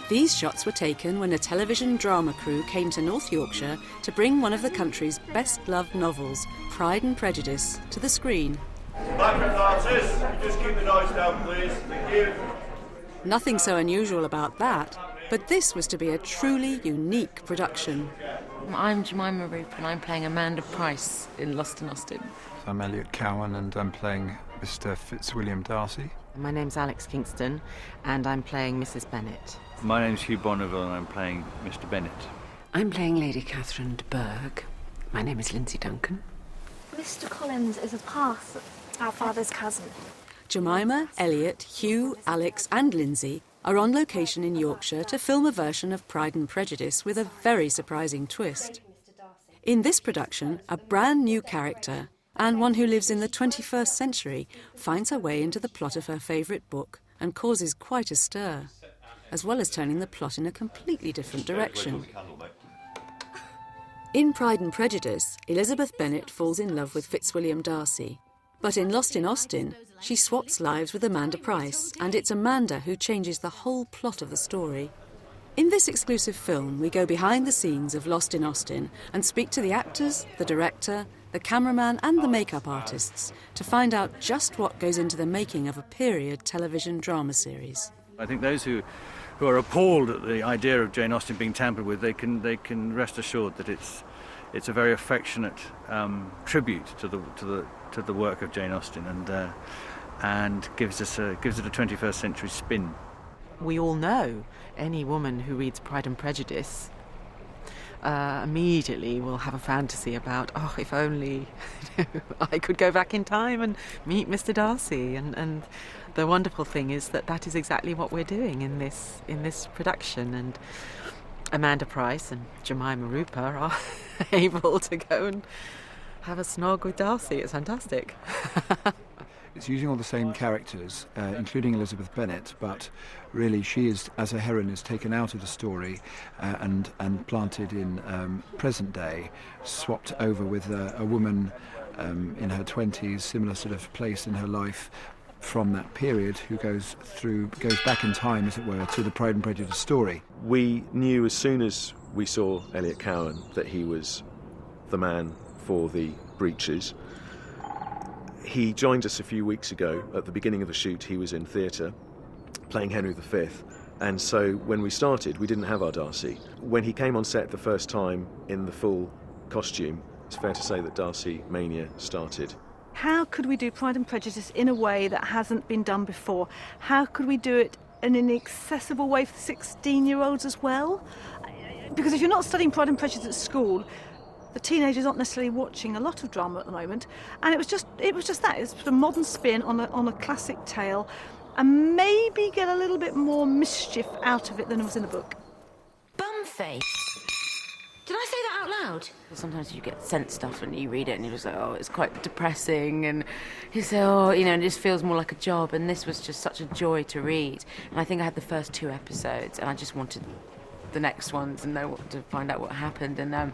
These shots were taken when a television drama crew came to North Yorkshire to bring one of the country's best-loved novels, Pride and Prejudice, to the screen. Backup artists, just keep the noise down, please. Thank you. Nothing so unusual about that, but this was to be a truly unique production. I'm Jemima Roop and I'm playing Amanda Price in Lost in Austin. I'm Elliot Cowan and I'm playing Mr. Fitzwilliam Darcy. My name's Alex Kingston and I'm playing Mrs. Bennet. My name's Hugh Bonneville and I'm playing Mr. Bennet. I'm playing Lady Catherine de Bourgh. My name is Lindsay Duncan. Mr. Collins is, of course, our father's cousin. Jemima, Elliot, Hugh, Alex and Lindsay are on location in Yorkshire to film a version of Pride and Prejudice with a very surprising twist. In this production, a brand new character, and one who lives in the 21st century, finds her way into the plot of her favourite book and causes quite a stir, as well as turning the plot in a completely different direction. In Pride and Prejudice, Elizabeth Bennet falls in love with Fitzwilliam Darcy. But in Lost in Austin, she swaps lives with Amanda Price, and it's Amanda who changes the whole plot of the story. In this exclusive film, we go behind the scenes of Lost in Austin and speak to the actors, the director, the cameraman and the makeup artists to find out just what goes into the making of a period television drama series. I think those who are appalled at the idea of Jane Austen being tampered with, they can rest assured that it's a very affectionate tribute to the work of Jane Austen and gives it a 21st century spin. We all know any woman who reads Pride and Prejudice immediately will have a fantasy about, oh, if only I could go back in time and meet Mr. Darcy. And the wonderful thing is that is exactly what we're doing in this production. And Amanda Price and Jemima Rooper are able to go and have a snog with Darcy. It's fantastic. It's using all the same characters, including Elizabeth Bennet, but really she is, as a heroine, is taken out of the story and planted in present day, swapped over with a woman in her 20s, similar sort of place in her life from that period, who goes back in time, as it were, to the Pride and Prejudice story. We knew as soon as we saw Elliot Cowan that he was the man for the breaches. He joined us a few weeks ago. At the beginning of the shoot, he was in theatre, playing Henry V, and so when we started, we didn't have our Darcy. When he came on set the first time in the full costume, it's fair to say that Darcy mania started. How could we do Pride and Prejudice in a way that hasn't been done before? How could we do it in an accessible way for 16-year-olds as well? Because if you're not studying Pride and Prejudice at school, the teenagers aren't necessarily watching a lot of drama at the moment, and it was just that. It's a modern spin on a classic tale, and maybe get a little bit more mischief out of it than was in the book. Bumface. Did I say that out loud? Sometimes you get sent stuff and you read it and you're just like, oh, it's quite depressing, and you say, oh, it just feels more like a job, and this was just such a joy to read. And I think I had the first 2 episodes and I just wanted the next ones and to find out what happened, and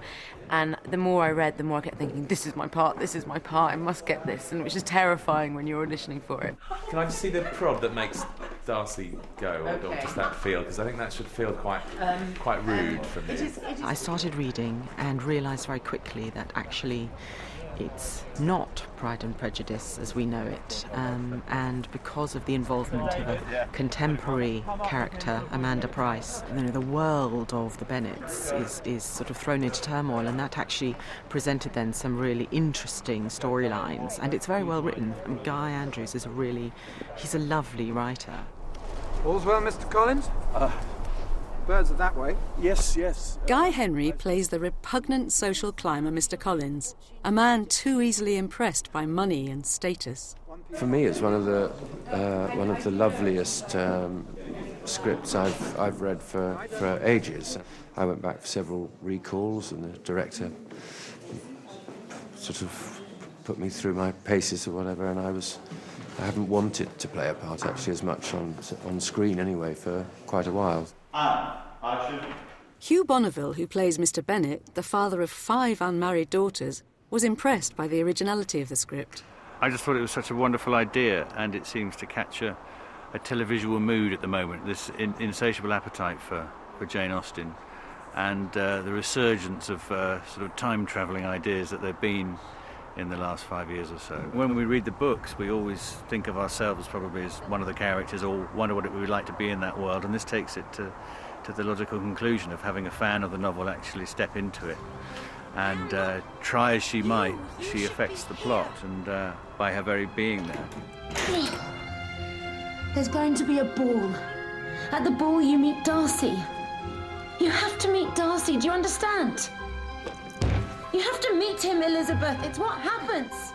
the more I read, the more I kept thinking, this is my part, I must get this, and it was just terrifying when you're auditioning for it. Can I just see the prod that makes Darcy go, or just that feel, because I think that should feel quite rude for me. I started reading and realised very quickly that actually it's not Pride and Prejudice as we know it, and because of the involvement of a contemporary character, Amanda Price, the world of the Bennets is sort of thrown into turmoil, and that actually presented then some really interesting storylines, and it's very well written. Guy Andrews he's a lovely writer. All's well, Mr. Collins? Birds are that way. Yes. Guy Henry plays the repugnant social climber Mr. Collins, a man too easily impressed by money and status. For me, it's one of the loveliest scripts I've read for ages. I went back for several recalls, and the director sort of put me through my paces or whatever, and I haven't wanted to play a part actually as much on screen anyway for quite a while. Hugh Bonneville, who plays Mr. Bennet, the father of 5 unmarried daughters, was impressed by the originality of the script. I just thought it was such a wonderful idea, and it seems to capture televisual mood at the moment, this insatiable appetite for Jane Austen, and the resurgence of sort of time-travelling ideas that there have been in the last 5 years or so. When we read the books, we always think of ourselves probably as one of the characters, or wonder what it would be like to be in that world, and this takes it to the logical conclusion of having a fan of the novel actually step into it. And try as she might, she affects the plot, and by her very being there. There's going to be a ball. At the ball you meet Darcy. You have to meet Darcy, do you understand? You have to meet him, Elizabeth. It's what happens.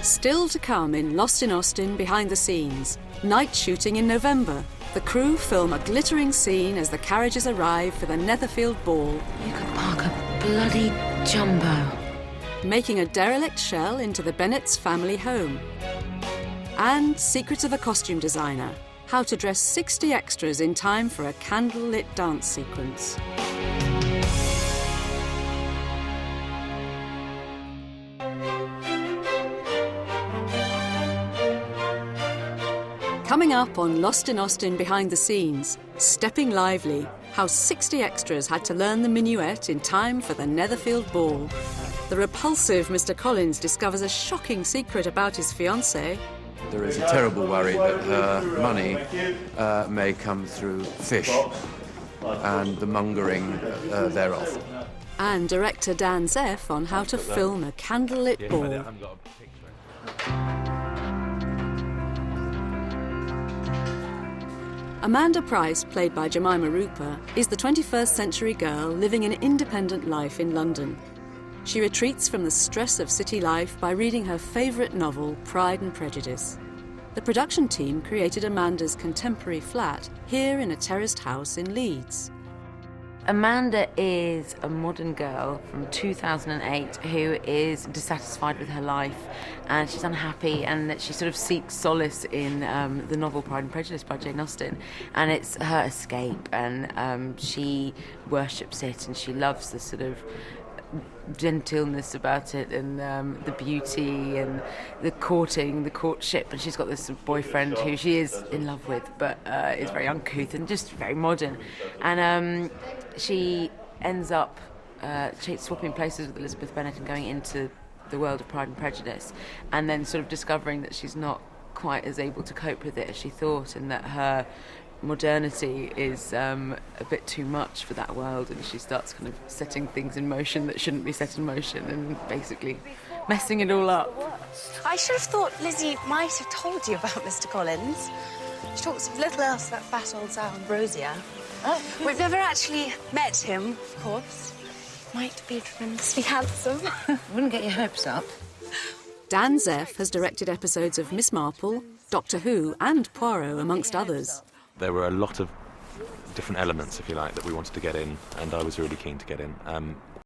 Still to come in Lost in Austin Behind the Scenes. Night shooting in November. The crew film a glittering scene as the carriages arrive for the Netherfield ball. You could park a bloody jumbo. Making a derelict shell into the Bennet's family home. And Secrets of a Costume Designer. How to dress 60 extras in time for a candlelit dance sequence. Coming up on Lost in Austin Behind the Scenes, Stepping Lively, how 60 extras had to learn the minuet in time for the Netherfield ball. The repulsive Mr. Collins discovers a shocking secret about his fiancée. There is a terrible worry that her money may come through fish and the mongering thereof. And director Dan Zeff on how to film a candlelit ball. Amanda Price, played by Jemima Rooper, is the 21st century girl living an independent life in London. She retreats from the stress of city life by reading her favourite novel, Pride and Prejudice. The production team created Amanda's contemporary flat here in a terraced house in Leeds. Amanda is a modern girl from 2008 who is dissatisfied with her life, and she's unhappy, and that she sort of seeks solace in the novel Pride and Prejudice by Jane Austen, and it's her escape, and she worships it, and she loves the sort of gentleness about it, and the beauty and the courtship, and she's got this boyfriend who she is in love with, but is very uncouth and just very modern, and she ends up swapping places with Elizabeth Bennet and going into the world of Pride and Prejudice, and then sort of discovering that she's not quite as able to cope with it as she thought, and that her modernity is a bit too much for that world, and she starts kind of setting things in motion that shouldn't be set in motion, and basically messing it all up. I should have thought Lizzie might have told you about Mr. Collins. She talks of little else, that fat old sow Ambrosia. We've never actually met him, of course. Might be tremendously handsome. Wouldn't get your hopes up. Dan Zeff has directed episodes of Miss Marple, Doctor Who and Poirot, amongst others. There were a lot of different elements, if you like, that we wanted to get in, and I was really keen to get in.